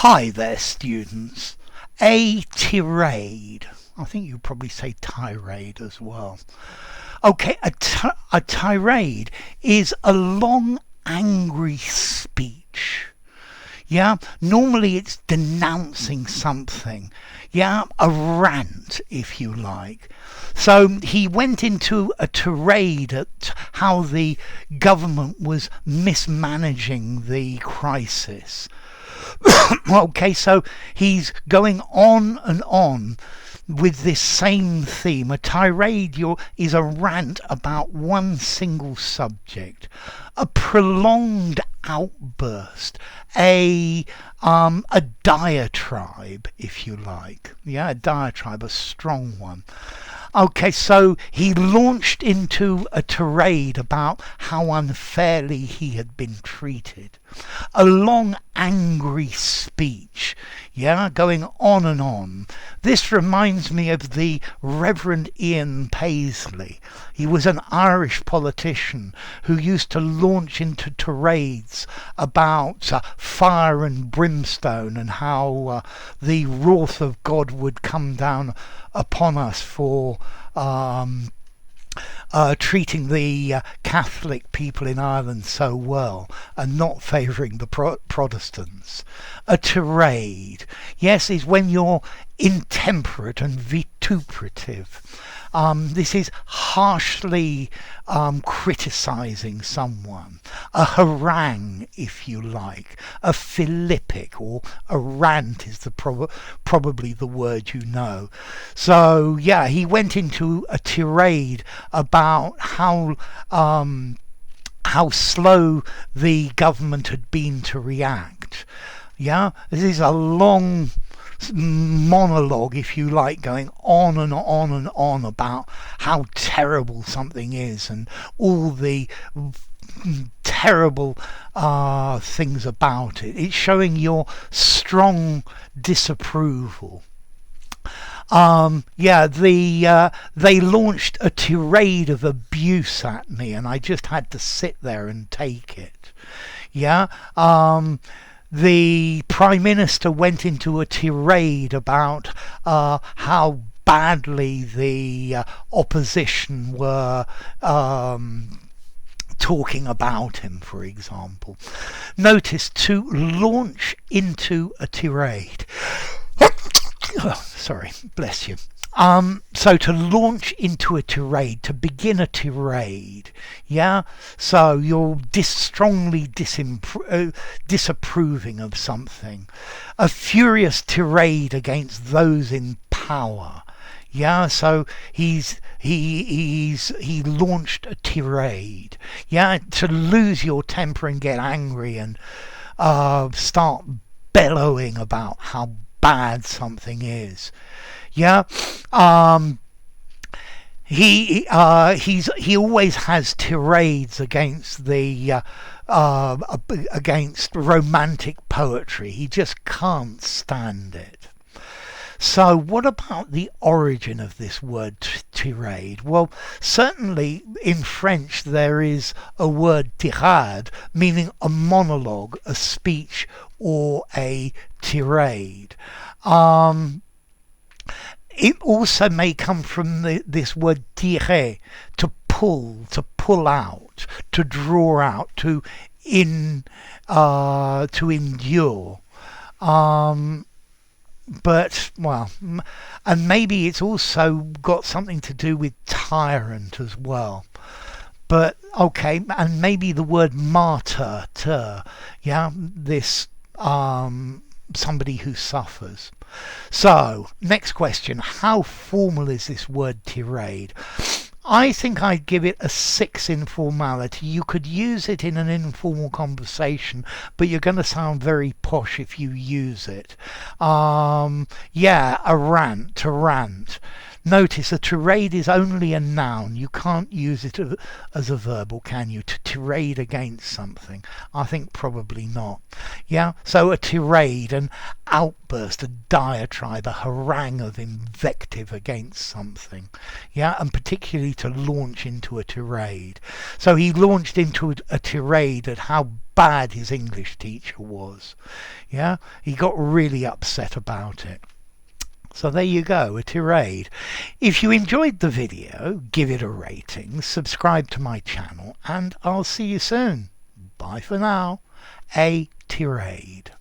Hi there, students. A tirade. I think you'd probably say tirade as well. Okay, a tirade is a long, angry speech. Yeah, normally it's denouncing something. Yeah, a rant, if you like. So he went into a tirade at how the government was mismanaging the crisis. Okay, so he's going on and on with this same theme. A tirade is a rant about one single subject, a prolonged outburst, a diatribe, if you like. Yeah, a diatribe, a strong one. Okay, so he launched into a tirade about how unfairly he had been treated. A long, angry speech, yeah, going on and on. This reminds me of the Reverend Ian Paisley. He was an Irish politician who used to launch into tirades about fire and brimstone and how the wrath of God would come down upon us for treating the Catholic people in Ireland so well and not favouring the Protestants. A tirade, yes, is when you're intemperate and vituperative. This is harshly criticising someone. A harangue, if you like. A philippic or a rant is probably the word you know. So, yeah, he went into a tirade about how slow the government had been to react. Yeah, this is a long monologue, if you like, going on and on and on about how terrible something is and all the terrible things about it. It's showing your strong disapproval. They launched a tirade of abuse at me and I just had to sit there and take it. Yeah. The Prime Minister went into a tirade about how badly the opposition were talking about him, for example. Notice, to launch into a tirade. Sorry, bless you. So to launch into a tirade, to begin a tirade, yeah? So you're strongly disapproving of something. A furious tirade against those in power. Yeah, so he launched a tirade. Yeah, to lose your temper and get angry and start bellowing about how bad something is. Yeah, he always has tirades against against romantic poetry. He just can't stand it. So what about the origin of this word tirade? Well, certainly in French there is a word tirade, meaning a monologue, a speech, or a tirade. It also may come from this word tirer, to pull out, to draw out, to endure. But, well, and maybe it's also got something to do with tyrant as well. But, okay, and maybe the word martyr, yeah, this, somebody who suffers. So, next question. How formal is this word tirade? I think I'd give it a 6 in formality. You could use it in an informal conversation, but you're going to sound very posh if you use it. Yeah, a rant, to rant. Notice a tirade is only a noun. You can't use it as a verb, or can you? To tirade against something. I think probably not. Yeah, so a tirade, an outburst, a diatribe, a harangue of invective against something. Yeah, and particularly to launch into a tirade. So he launched into a tirade at how bad his English teacher was. Yeah, he got really upset about it. So there you go, a tirade. If you enjoyed the video, give it a rating, subscribe to my channel, and I'll see you soon. Bye for now. A tirade.